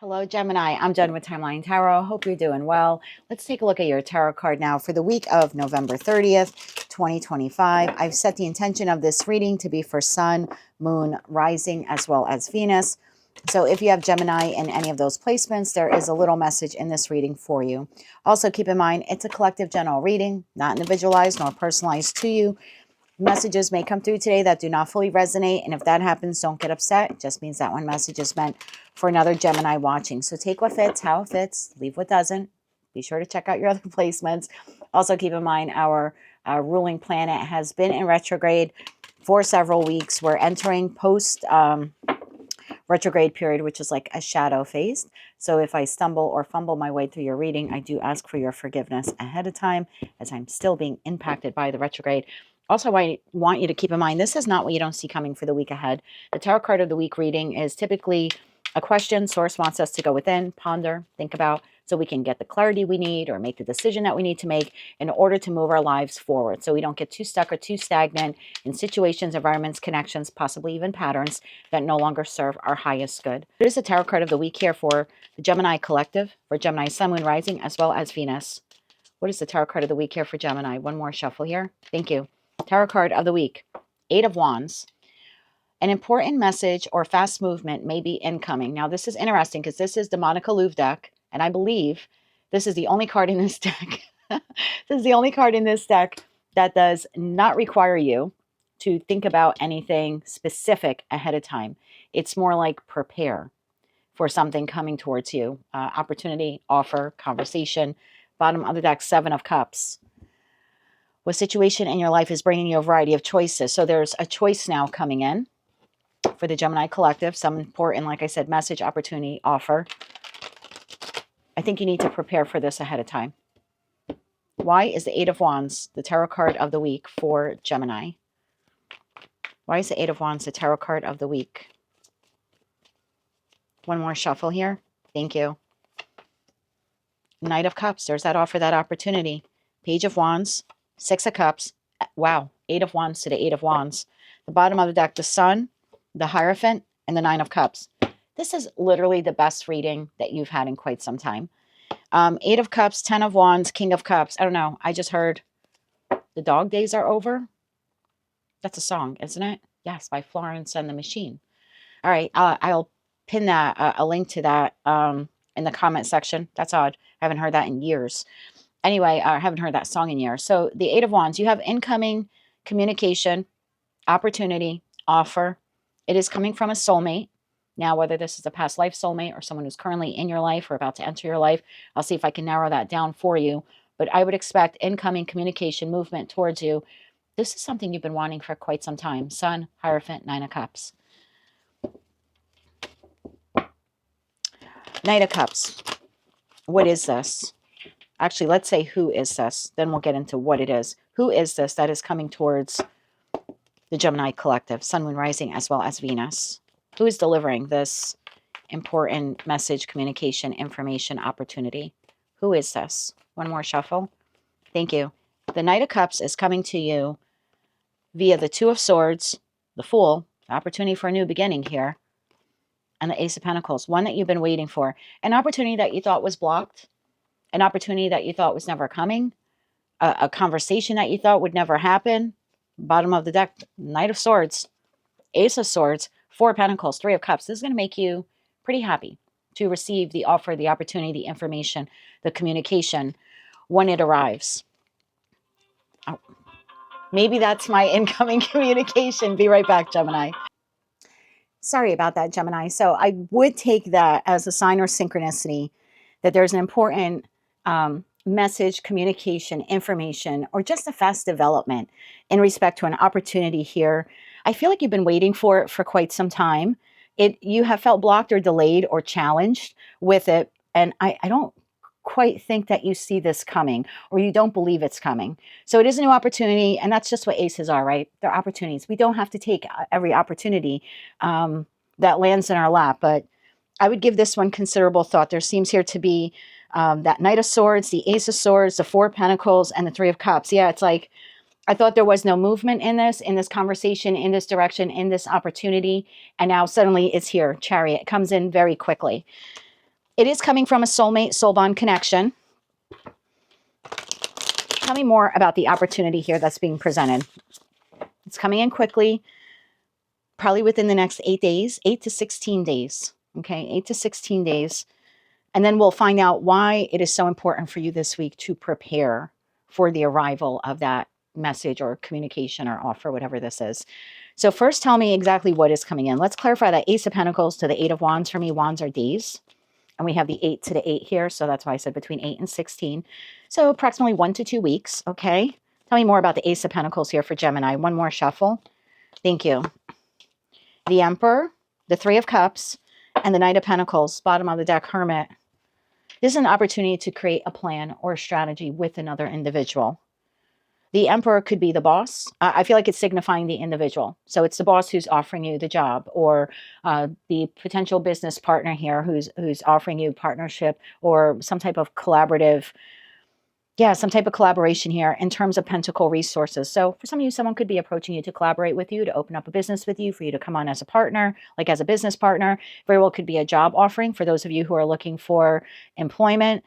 Hello, Gemini. I'm Jen with Timeline Tarot. Hope you're doing well. Let's take a look at your tarot card now for the week of November 30th, 2025. I've set the intention of this reading to be for Sun, Moon, Rising, as well as Venus. So if you have Gemini in any of those placements, there is a little message in this reading for you. Also, keep in mind, it's a collective general reading, not individualized nor personalized to you. Messages may come through today that do not fully resonate, and if that happens, don't get upset. It just means that one message is meant for another Gemini watching. So take what fits, how it fits, leave what doesn't. Be sure to check out your other placements. Also keep in mind our ruling planet has been in retrograde for several weeks. We're entering post retrograde period, which is like a shadow phase. So if I stumble or fumble my way through your reading, I do ask for your forgiveness ahead of time, as I'm still being impacted by the retrograde. Also, I want you to keep in mind, this is not what you don't see coming for the week ahead. The tarot card of the week reading is typically a question Source wants us to go within, ponder, think about, so we can get the clarity we need or make the decision that we need to make in order to move our lives forward. So we don't get too stuck or too stagnant in situations, environments, connections, possibly even patterns that no longer serve our highest good. There's a tarot card of the week here for the Gemini collective, for Gemini Sun, Moon, Rising, as well as Venus. What is the tarot card of the week here for Gemini? One more shuffle here. Thank you. Tarot card of the week, Eight of Wands. An important message or fast movement may be incoming. Now, this is interesting because this is the Monica Louv deck, and I believe this is the only card in this deck. This is the only card in this deck that does not require you to think about anything specific ahead of time. It's more like prepare for something coming towards you. Opportunity, offer, conversation. Bottom of the deck, Seven of Cups. What situation in your life is bringing you a variety of choices? So there's a choice now coming in for the Gemini collective. Some important, like I said, message, opportunity, offer. I think you need to prepare for this ahead of time. Why is the Eight of Wands the tarot card of the week for Gemini? Why is the Eight of Wands the tarot card of the week? One more shuffle here. Thank you. Knight of Cups. There's that offer, that opportunity. Page of Wands. Six of Cups. Wow. Eight of Wands to the Eight of Wands. The bottom of the deck, the Sun, the Hierophant, and the Nine of Cups. This is literally the best reading that you've had in quite some time. Eight of Cups, 10 of Wands, King of Cups. I don't know. I just heard The Dog Days Are Over. That's a song, isn't it? Yes, by Florence and the Machine. All right. I'll pin that, a link to that in the comment section. That's odd. I haven't heard that in years. Anyway, I haven't heard that song in years. So the Eight of Wands, you have incoming communication, opportunity, offer. It is coming from a soulmate. Now, whether this is a past life soulmate or someone who's currently in your life or about to enter your life, I'll see if I can narrow that down for you. But I would expect incoming communication, movement towards you. This is something you've been wanting for quite some time. Sun, Hierophant, Nine of Cups. Knight of Cups. What is this? Actually, let's say who is this? Then we'll get into what it is. Who is this that is coming towards the Gemini collective, Sun, Moon, Rising, as well as Venus? Who is delivering this important message, communication, information, opportunity? Who is this? One more shuffle. Thank you. The Knight of Cups is coming to you via the Two of Swords, the Fool, opportunity for a new beginning here, and the Ace of Pentacles, one that you've been waiting for, an opportunity that you thought was blocked, an opportunity that you thought was never coming, a conversation that you thought would never happen. Bottom of the deck, Knight of Swords, Ace of Swords, Four of Pentacles, Three of Cups. This is going to make you pretty happy to receive the offer, the opportunity, the information, the communication when it arrives. Oh, maybe that's my incoming communication. Be right back, Gemini. Sorry about that, Gemini. So I would take that as a sign or synchronicity that there's an important message, communication, information, or just a fast development in respect to an opportunity here. I feel like you've been waiting for it for quite some time. You have felt blocked or delayed or challenged with it. And I don't quite think that you see this coming, or you don't believe it's coming. So it is a new opportunity, and that's just what aces are, right? They're opportunities. We don't have to take every opportunity that lands in our lap, but I would give this one considerable thought. There seems here to be that Knight of Swords, the Ace of Swords, the Four of Pentacles, and the Three of Cups. Yeah, it's like I thought there was no movement in this conversation, in this direction, in this opportunity, and now suddenly it's here. Chariot comes in very quickly. It is coming from a soulmate, soul bond connection. Tell me more about the opportunity here that's being presented. It's coming in quickly, probably within the next 8 days, 8 to 16 days. Okay, 8 to 16 days. And then we'll find out why it is so important for you this week to prepare for the arrival of that message or communication or offer, whatever this is. So first, tell me exactly what is coming in. Let's clarify that Ace of Pentacles to the Eight of Wands. For me, wands are days. And we have the 8 to the 8 here. So that's why I said between 8 and 16. So approximately 1 to 2 weeks. Okay. Tell me more about the Ace of Pentacles here for Gemini. One more shuffle. Thank you. The Emperor, the Three of Cups, and the Knight of Pentacles. Bottom of the deck, Hermit. This is an opportunity to create a plan or a strategy with another individual. The Emperor could be the boss. I feel like it's signifying the individual. So it's the boss who's offering you the job, or the potential business partner here who's offering you partnership or some type of collaborative, some type of collaboration here in terms of pentacle resources. So for some of you, someone could be approaching you to collaborate with you, to open up a business with you, for you to come on as a partner, like as a business partner. Very well could be a job offering for those of you who are looking for employment.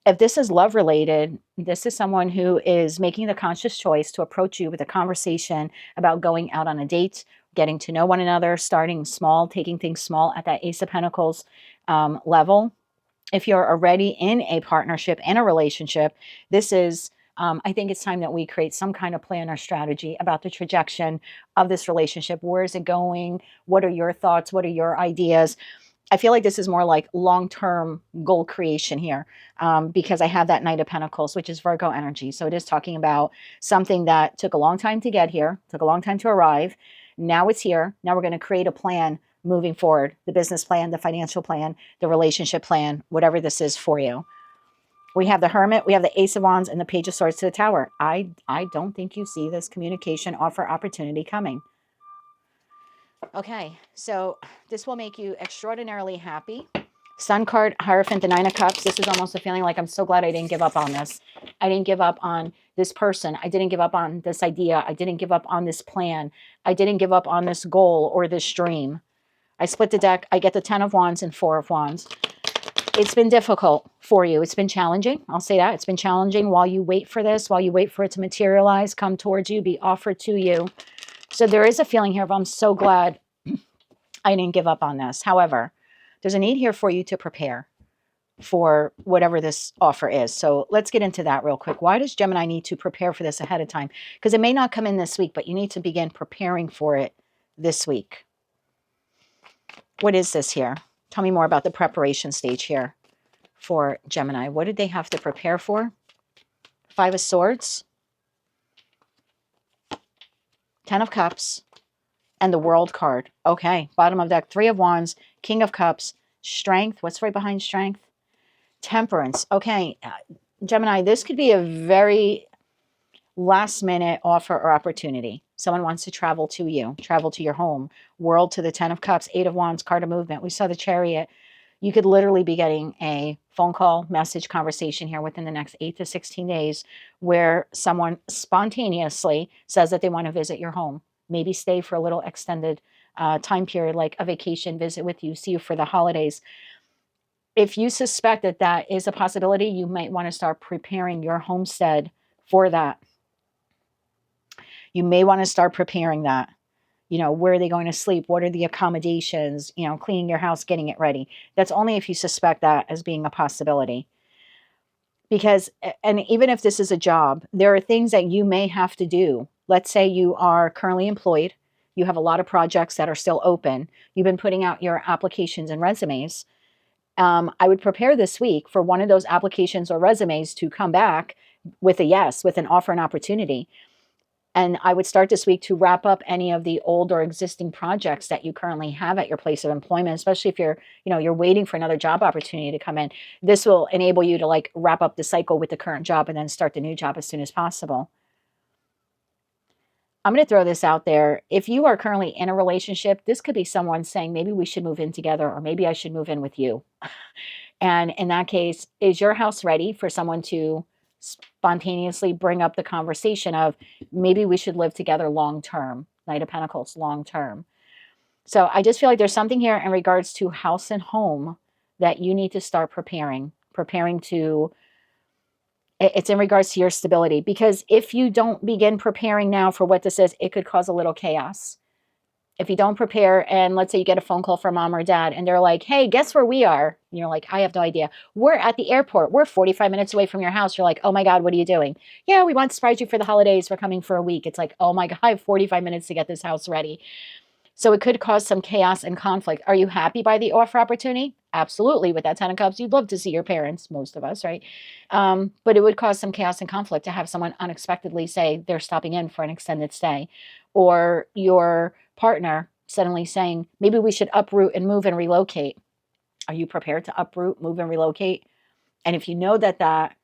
If this is love related, this is someone who is making the conscious choice to approach you with a conversation about going out on a date, getting to know one another, starting small, taking things small at that Ace of Pentacles level. If you're already in a partnership, in a relationship, this is, I think it's time that we create some kind of plan or strategy about the trajectory of this relationship. Where is it going? What are your thoughts? What are your ideas? I feel like this is more like long-term goal creation here, because I have that Knight of Pentacles, which is Virgo energy. So it is talking about something that took a long time to get here, took a long time to arrive. Now it's here. Now we're going to create a plan moving forward, the business plan, the financial plan, the relationship plan, whatever this is for you. We have the Hermit, we have the Ace of Wands, and the Page of Swords to the Tower. I don't think you see this communication offer opportunity coming. Okay, so this will make you extraordinarily happy. Sun card, Hierophant, the Nine of Cups. This is almost a feeling like I'm so glad I didn't give up on this. I didn't give up on this person. I didn't give up on this idea. I didn't give up on this plan. I didn't give up on this goal or this dream. I split the deck. I get the 10 of Wands and 4 of Wands. It's been difficult for you. It's been challenging. I'll say that. It's been challenging while you wait for this, while you wait for it to materialize, come towards you, be offered to you. So there is a feeling here of I'm so glad I didn't give up on this. However, there's a need here for you to prepare for whatever this offer is. So let's get into that real quick. Why does Gemini need to prepare for this ahead of time? Because it may not come in this week, but you need to begin preparing for it this week. What is this here? Tell me more about the preparation stage here for Gemini. What did they have to prepare for? 5 of Swords, 10 of Cups, and the World card. Okay, bottom of deck, 3 of Wands, King of Cups, Strength. What's right behind Strength? Temperance. Okay, Gemini, this could be a very last minute offer or opportunity. Someone wants to travel to you, travel to your home. World to the 10 of Cups, 8 of Wands, card of movement. We saw the Chariot. You could literally be getting a phone call, message, conversation here within the next 8 to 16 days where someone spontaneously says that they want to visit your home. Maybe stay for a little extended time period, like a vacation visit with you, see you for the holidays. If you suspect that that is a possibility, you might want to start preparing your homestead for that. You may want to start preparing that. You know, where are they going to sleep? What are the accommodations? You know, cleaning your house, getting it ready. That's only if you suspect that as being a possibility. Because, and even if this is a job, there are things that you may have to do. Let's say you are currently employed. You have a lot of projects that are still open. You've been putting out your applications and resumes. I would prepare this week for one of those applications or resumes to come back with a yes, with an offer and opportunity. And I would start this week to wrap up any of the old or existing projects that you currently have at your place of employment, especially if you're waiting for another job opportunity to come in. This will enable you to like wrap up the cycle with the current job and then start the new job as soon as possible. I'm going to throw this out there. If you are currently in a relationship, this could be someone saying, maybe we should move in together, or maybe I should move in with you. And in that case, is your house ready for someone to spontaneously bring up the conversation of maybe we should live together long term? Knight of Pentacles, long term. So I just feel like there's something here in regards to house and home that you need to start preparing to, it's in regards to your stability. Because if you don't begin preparing now for what this is, it could cause a little chaos. If you don't prepare, and let's say you get a phone call from mom or dad and they're like, hey, guess where we are? And you're like, I have no idea. We're at the airport. We're 45 minutes away from your house. You're like, oh my God, what are you doing? Yeah, we want to surprise you for the holidays. We're coming for a week. It's like, oh my God, I have 45 minutes to get this house ready. So it could cause some chaos and conflict. Are you happy by the offer opportunity? Absolutely. With that 10 of cups, you'd love to see your parents, most of us, right? But it would cause some chaos and conflict to have someone unexpectedly say they're stopping in for an extended stay, or your partner suddenly saying, maybe we should uproot and move and relocate. Are you prepared to uproot, move, and relocate? And if you know that that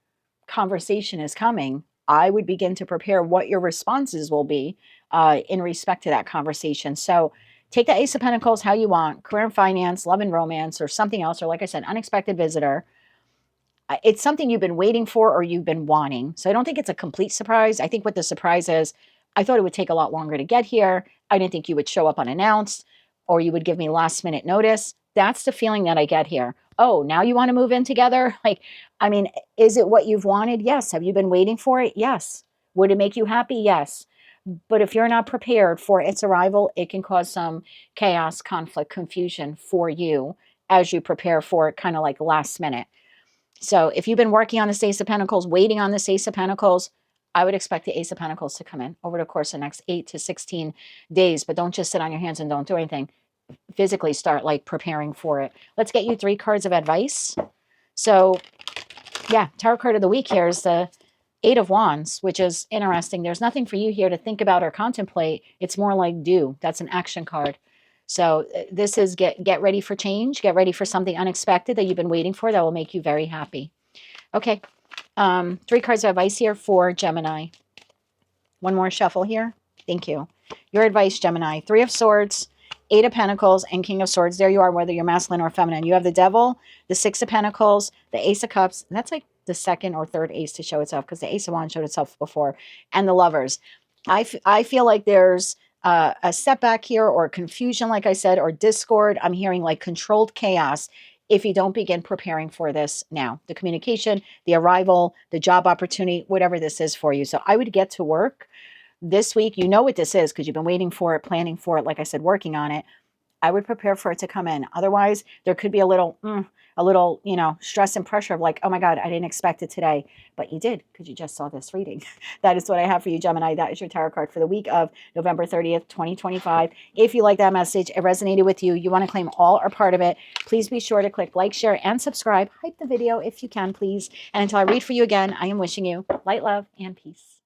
conversation is coming, I would begin to prepare what your responses will be in respect to that conversation. So take the Ace of Pentacles how you want, career and finance, love and romance, or something else, or like I said, unexpected visitor. It's something you've been waiting for or you've been wanting. So I don't think it's a complete surprise. I think what the surprise is, I thought it would take a lot longer to get here. I didn't think you would show up unannounced, or you would give me last minute notice. That's the feeling that I get here. Oh, now you want to move in together? Like, I mean, is it what you've wanted? Yes. Have you been waiting for it? Yes. Would it make you happy? Yes. But if you're not prepared for its arrival, it can cause some chaos, conflict, confusion for you as you prepare for it, kind of like last minute. So if you've been working on the Ace of Pentacles, waiting on the Ace of Pentacles, I would expect the Ace of Pentacles to come in over the course of the next 8 to 16 days. But don't just sit on your hands and don't do anything. Physically start like preparing for it. Let's get you 3 cards of advice. So yeah, tarot card of the week here is the 8 of Wands, which is interesting. There's nothing for you here to think about or contemplate. It's more like do. That's an action card. So this is get ready for change. Get ready for something unexpected that you've been waiting for that will make you very happy. Okay. 3 cards of advice here for Gemini. One more shuffle here. Thank you. Your advice, Gemini. 3 of Swords, 8 of Pentacles, and King of Swords. There you are, whether you're masculine or feminine. You have the Devil, the 6 of Pentacles, the Ace of Cups. And that's like the second or third ace to show itself, because the Ace of Wands showed itself before. And the Lovers. I feel like there's a setback here, or confusion, like I said, or discord. I'm hearing like controlled chaos if you don't begin preparing for this now. The communication, the arrival, the job opportunity, whatever this is for you. So I would get to work this week. You know what this is because you've been waiting for it, planning for it, like I said, working on it. I would prepare for it to come in. Otherwise, there could be a little, stress and pressure of like, oh my God, I didn't expect it today. But you did, because you just saw this reading. That is what I have for you, Gemini. That is your tarot card for the week of November 30th, 2025. If you like that message, it resonated with you, you want to claim all or part of it, please be sure to click like, share, and subscribe. Hype the video if you can, please. And until I read for you again, I am wishing you light, love, and peace.